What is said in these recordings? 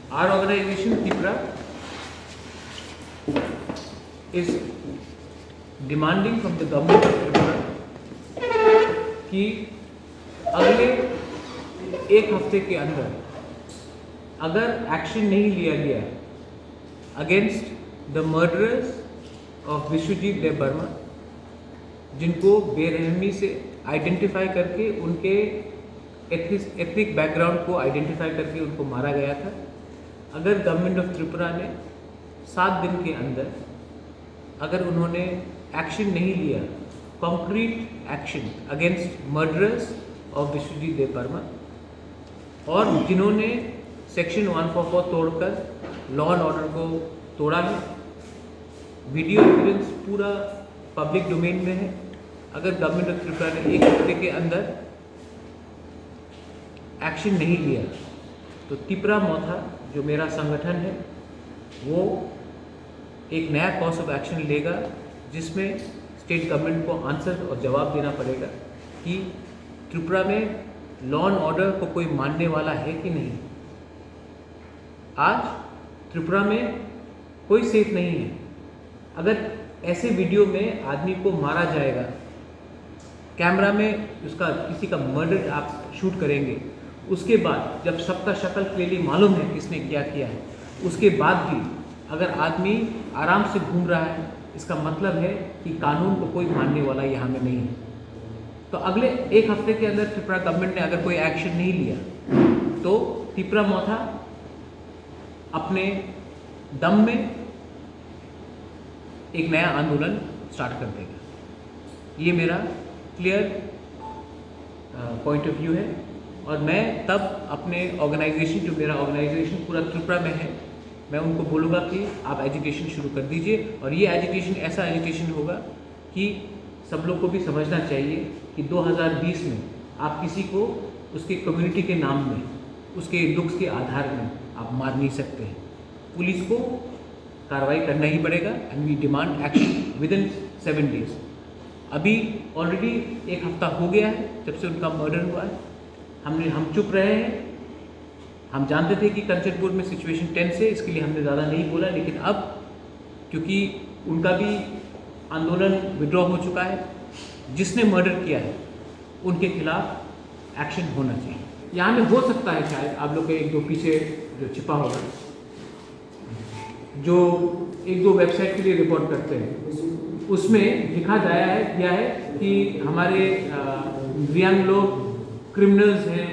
Our organization Tipra is demanding from the government of Tripura कि अगले एक हफ्ते के अंदर अगर एक्शन नहीं लिया गया against the murderers of Biswajit Dev Barma, जिनको बेरहमी से आइडेंटिफाई करके उनके एथनिक बैकग्राउंड को आइडेंटिफाई करके उनको मारा गया था, अगर गवर्नमेंट ऑफ त्रिपुरा ने 7 दिन के अंदर अगर उन्होंने एक्शन नहीं लिया, concrete action against murderers of Biswajit Dev Barma, और जिन्होंने सेक्शन 144 तोड़कर लॉ एंड ऑर्डर को तोड़ा है, वीडियो एविडेंस पूरा पब्लिक डोमेन में है, अगर गवर्नमेंट ऑफ त्रिपुरा ने एक हफ्ते के अंदर एक्शन नहीं लिया तो त्रिपुरा मोथा जो मेरा संगठन है वो एक नया कॉर्स ऑफ एक्शन लेगा, जिसमें स्टेट गवर्नमेंट को आंसर और जवाब देना पड़ेगा कि त्रिपुरा में लॉ एंड ऑर्डर को कोई मानने वाला है कि नहीं। आज त्रिपुरा में कोई सेफ नहीं है। अगर ऐसे वीडियो में आदमी को मारा जाएगा, कैमरा में उसका किसी का मर्डर आप शूट करेंगे, उसके बाद जब सबका शक्ल क्लियरली मालूम है किसने क्या किया है, उसके बाद भी अगर आदमी आराम से घूम रहा है, इसका मतलब है कि कानून को कोई मानने वाला यहाँ में नहीं है। तो अगले एक हफ्ते के अंदर त्रिपुरा गवर्नमेंट ने अगर कोई एक्शन नहीं लिया तो त्रिपुरा मोथा अपने दम में एक नया आंदोलन स्टार्ट कर देगा। ये मेरा क्लियर पॉइंट ऑफ व्यू है, और मैं तब अपने ऑर्गेनाइजेशन, जो मेरा ऑर्गेनाइजेशन पूरा त्रिपुरा में है, मैं उनको बोलूँगा कि आप एजुकेशन शुरू कर दीजिए, और ये एजुकेशन ऐसा एजुकेशन होगा कि सब लोग को भी समझना चाहिए कि 2020 में आप किसी को उसके कम्युनिटी के नाम में, उसके लुक्स के आधार में आप मार नहीं सकते हैं। पुलिस को कार्रवाई करना ही पड़ेगा, and we demand action within 7 days. अभी ऑलरेडी एक हफ्ता हो गया है जब से उनका मर्डर हुआ है। हम चुप रहे हैं। हम जानते थे कि कंचनपुर में सिचुएशन टेंस है, इसके लिए हमने ज़्यादा नहीं बोला, लेकिन अब क्योंकि उनका भी आंदोलन विड्रॉ हो चुका है, जिसने मर्डर किया है उनके खिलाफ एक्शन होना चाहिए। यहाँ में हो सकता है शायद आप लोग के 1-2 पीछे जो छिपा होगा, जो 1-2 वेबसाइट के लिए रिपोर्ट करते हैं, उसमें लिखा गया है कि हमारे यंग लोग क्रिमिनल्स हैं,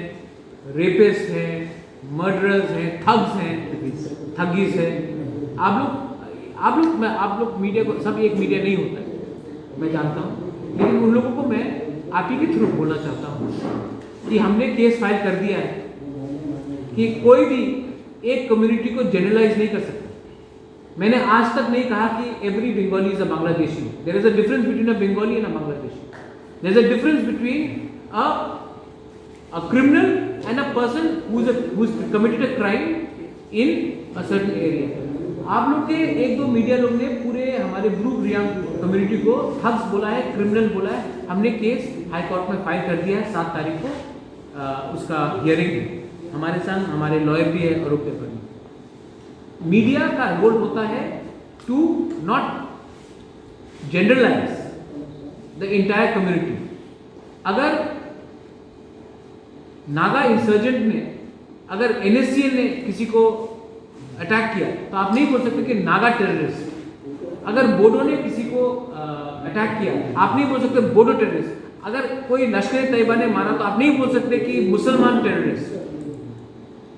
रेपिस्ट हैं, मर्डरर्स हैं, थग्स हैं, ठगीज हैं। आप लोग मीडिया को, सब एक मीडिया नहीं होता है, मैं जानता हूँ, लेकिन उन लोगों को मैं आप ही के थ्रू बोलना चाहता हूँ कि हमने केस फाइल कर दिया है कि कोई भी एक कम्युनिटी को जनरलाइज नहीं कर सकता। मैंने आज तक नहीं कहा कि every Bengali is a Bangladeshi. There is a difference between a Bengali and a Bangladeshi. There is a difference between a criminal and a person who's committed a crime in a certain area. आप लोग के 1-2 मीडिया लोग ने पूरे हमारे ग्रुप रियांग कम्युनिटी को thugs बोला है, क्रिमिनल बोला है। हमने केस हाई कोर्ट में फाइल कर दिया है, 7 तारीख को उसका हियरिंग है। हमारे संग हमारे लॉयर भी है आरोप पेपर में। मीडिया का रोल होता है to not generalise the entire community. अगर नागा इंसर्जेंट ने, अगर एनएससीएल ने किसी को अटैक किया तो आप नहीं बोल सकते कि नागा टेररिस्ट। अगर बोडो ने किसी को अटैक किया आप नहीं बोल सकते बोडो टेररिस्ट। अगर कोई लश्कर तैयबा ने मारा तो आप नहीं बोल सकते कि मुसलमान टेररिस्ट।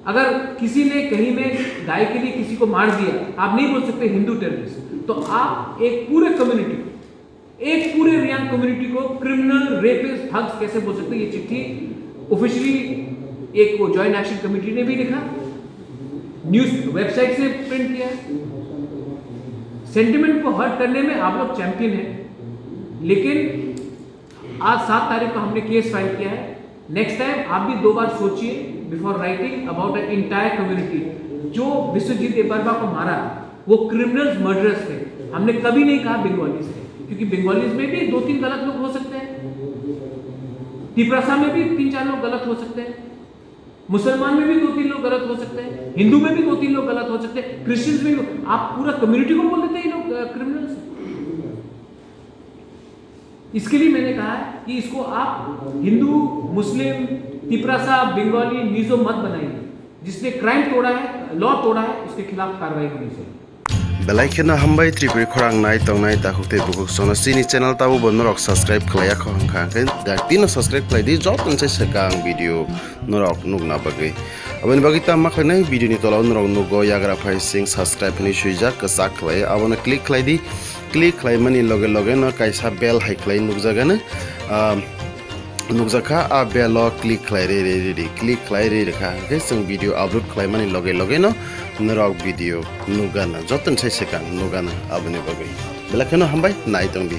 अगर किसी ने कहीं में गाय के लिए किसी को मार दिया आप नहीं बोल सकते हिंदू टेररिस्ट। तो आप एक पूरे कम्युनिटी को, एक पूरे रियांग कम्युनिटी को क्रिमिनल, रेपिस्ट, ठग्स कैसे बोल सकते? ये चिट्ठी ऑफिशियली एक वो जॉइंट एक्शन कमेटी ने भी लिखा, न्यूज वेबसाइट से प्रिंट किया। सेंटिमेंट को हर्ट करने में आप लोग चैंपियन हैं, लेकिन आज 7 तारीख को हमने केस फाइल किया है। नेक्स्ट टाइम आप भी 2 बार सोचिए before writing about an entire community. जो विश्वजीत देव बर्मा को मारा वो क्रिमिनल्स, मर्डरर्स थे। हमने कभी नहीं कहा बंगालीज थे, क्योंकि बंगालीज में भी 2-3 गलत लोग हो सकते हैं, तिपरासा में भी 3-4 लोग गलत हो सकते हैं। मुसलमान में भी 2-3 लोग गलत हो सकते हैं, हिंदू में भी 2-3 लोग गलत हो सकते हैं, क्रिश्चियंस में भी। आप पूरा कम्युनिटी को बोल देते हैं ये लोग क्रिमिनल्स। इसके लिए मैंने कहा कि इसको आप हिंदू, मुस्लिम, तिपरासा, बंगाली, मिजो मत बनाइए। जिसने क्राइम तोड़ा है, लॉ तोड़ा है, उसके खिलाफ कार्रवाई होनी चाहिए। बेलाइखना हामबाय त्रिपुरी खरांग नाय तंगनाय दाखुते बुकुक सोना सिनी चैनल ताबो बनरक सब्सक्राइब खलाया खंखांखे दातिनो सब्सक्राइब खलायदि जब मोनसे सेकां भिडियो नरक नुगना बागै अबनि बागै ता माखने भिडियो नि तलाव नरक नुगो याग्रा फाइ सिंग सब्सक्राइब नि सुइजा कसा खलाय अबनो क्लिक खलायदि क्लिक खलायमानि लगे लगे न कायसा बेल हाइ खलाय नुगजागानो नुगजाखा आ बेल क्लिक खलाय रे क्लिक खलाय रे रेखा के जों भिडियो अपलोड खलायमानि लगे लगे न नरक भिडियो नुगाना जतन से सेकां नुगाना अबनि बागै बेलाखनो हामबाय नाय तंगदि।